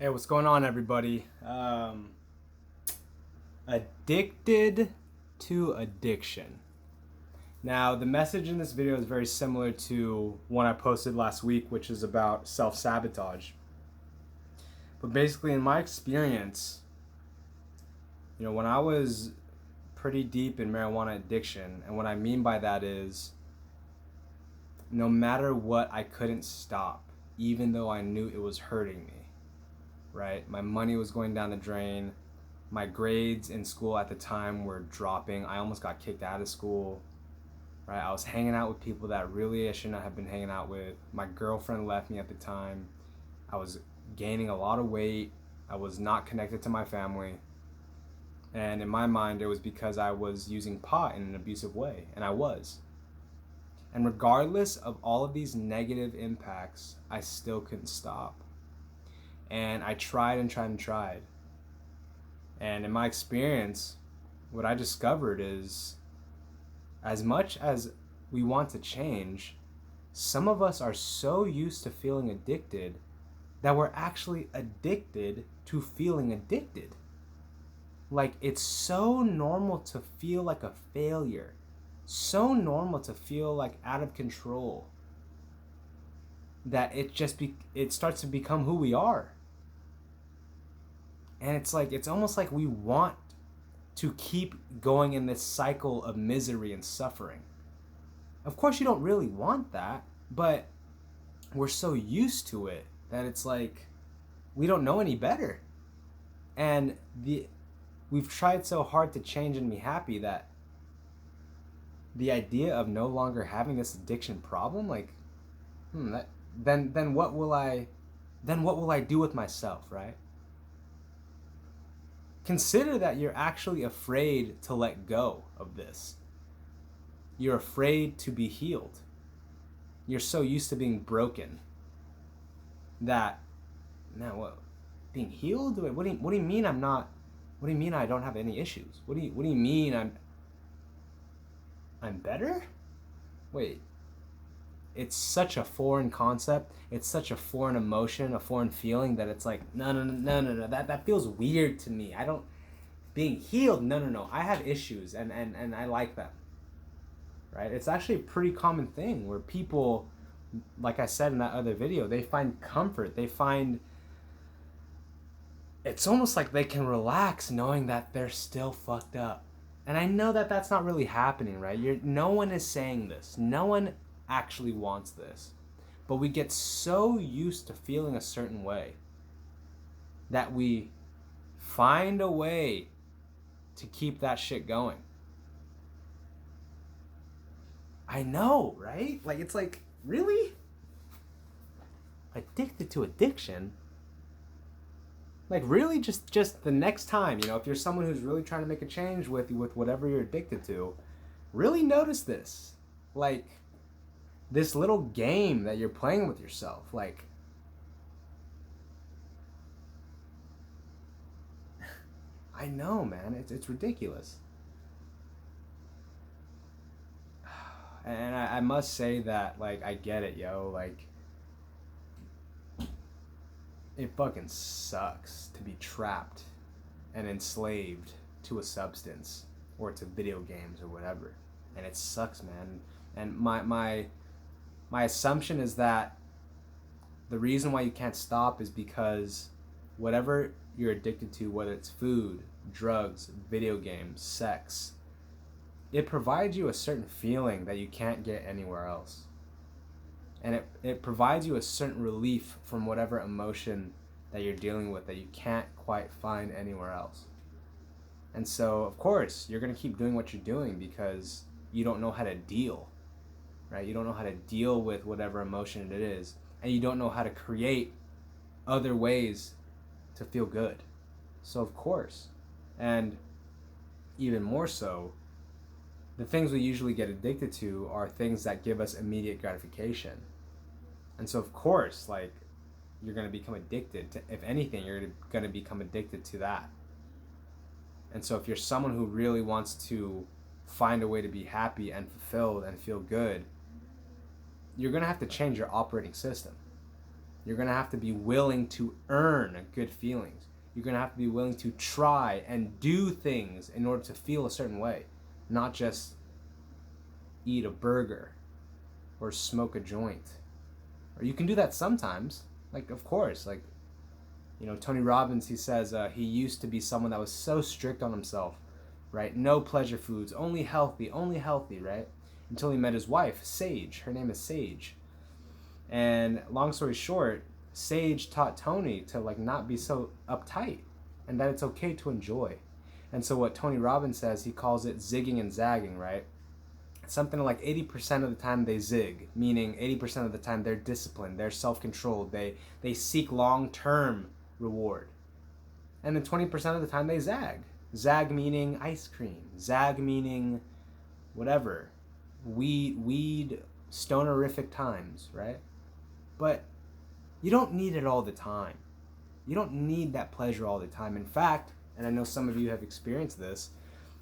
Hey, what's going on, everybody? Addicted to addiction. Now, the message in this video is very similar to one I posted last week, which is about self-sabotage. But basically, in my experience, when I was pretty deep in marijuana addiction, and what I mean by that is no matter what, I couldn't stop, even though I knew it was hurting me, right? My money was going down the drain. My grades in school at the time were dropping. I almost got kicked out of school, right? I was hanging out with people that really I should not have been hanging out with. My girlfriend left me at the time. I was gaining a lot of weight. I was not connected to my family. And in my mind, it was because I was using pot in an abusive way, and I was. And regardless of all of these negative impacts, I still couldn't stop. And I tried and tried and tried. And in my experience, what I discovered is as much as we want to change, some of us are so used to feeling addicted that we're actually addicted to feeling addicted. Like, it's so normal to feel like a failure, so normal to feel like out of control, that it starts to become who we are. And it's almost like we want to keep going in this cycle of misery and suffering. Of course, you don't really want that, but we're so used to it that it's like we don't know any better. And we've tried so hard to change and be happy that the idea of no longer having this addiction problem, then what will I do with myself, right? Consider that you're actually afraid to let go of this. You're afraid to be healed. You're so used to being broken that, man, what? Being healed? What do you mean I'm not? What do you mean I don't have any issues? What do you mean I'm better? Wait. It's such a foreign concept. It's such a foreign emotion, a foreign feeling that it's like, no. That feels weird to me. I don't, being healed, no. I have issues and I like them, right? It's actually a pretty common thing where people, like I said in that other video, they find comfort. It's almost like they can relax knowing that they're still fucked up. And I know that that's not really happening, right? No one is saying this. No one actually wants this. But we get so used to feeling a certain way that we find a way to keep that shit going. I know, right? Like, it's like, really? Addicted to addiction? Like, really, just the next time, if you're someone who's really trying to make a change with whatever you're addicted to, really notice this. Like, this little game that you're playing with yourself. Like, I know, man, it's ridiculous. And I must say that, like, I get it, yo. Like, it fucking sucks to be trapped and enslaved to a substance or to video games or whatever. And it sucks, man. And my assumption is that the reason why you can't stop is because whatever you're addicted to, whether it's food, drugs, video games, sex, it provides you a certain feeling that you can't get anywhere else. And it provides you a certain relief from whatever emotion that you're dealing with that you can't quite find anywhere else. And so, of course, you're going to keep doing what you're doing because you don't know how to deal, right? You don't know how to deal with whatever emotion it is. And you don't know how to create other ways to feel good. So, of course, and even more so, the things we usually get addicted to are things that give us immediate gratification. And so, of course, like, you're going to become addicted to, if anything, you're going to become addicted to that. And so if you're someone who really wants to find a way to be happy and fulfilled and feel good, you're going to have to change your operating system. You're going to have to be willing to earn good feelings. You're going to have to be willing to try and do things in order to feel a certain way, not just eat a burger or smoke a joint. Or you can do that sometimes, like, of course, like, you know, Tony Robbins, he says he used to be someone that was so strict on himself, right? No pleasure foods, only healthy, right? Until he met his wife, Sage. Her name is Sage. And long story short, Sage taught Tony to like not be so uptight and that it's okay to enjoy. And so what Tony Robbins says, he calls it zigging and zagging, right? Something like 80% of the time they zig, meaning 80% of the time they're disciplined, they're self-controlled, they seek long-term reward. And then 20% of the time they zag. Zag meaning ice cream, zag meaning whatever, weed, stonerific times, right? But you don't need it all the time. You don't need that pleasure all the time. In fact, and I know some of you have experienced this,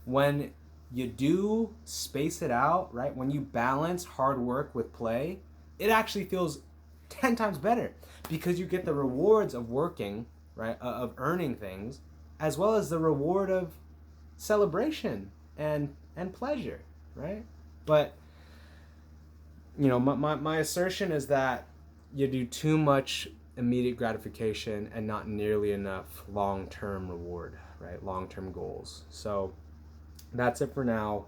when you do space it out, right? When you balance hard work with play, it actually feels 10 times better because you get the rewards of working, right? Of earning things, as well as the reward of celebration and pleasure, right? But, you know, my assertion is that you do too much immediate gratification and not nearly enough long-term reward, right? Long-term goals. So that's it for now.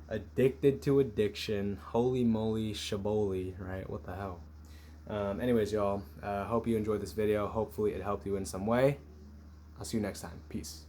Addicted to addiction. Holy moly shaboli, right? What the hell? Anyways, y'all, hope you enjoyed this video. Hopefully it helped you in some way. I'll see you next time. Peace.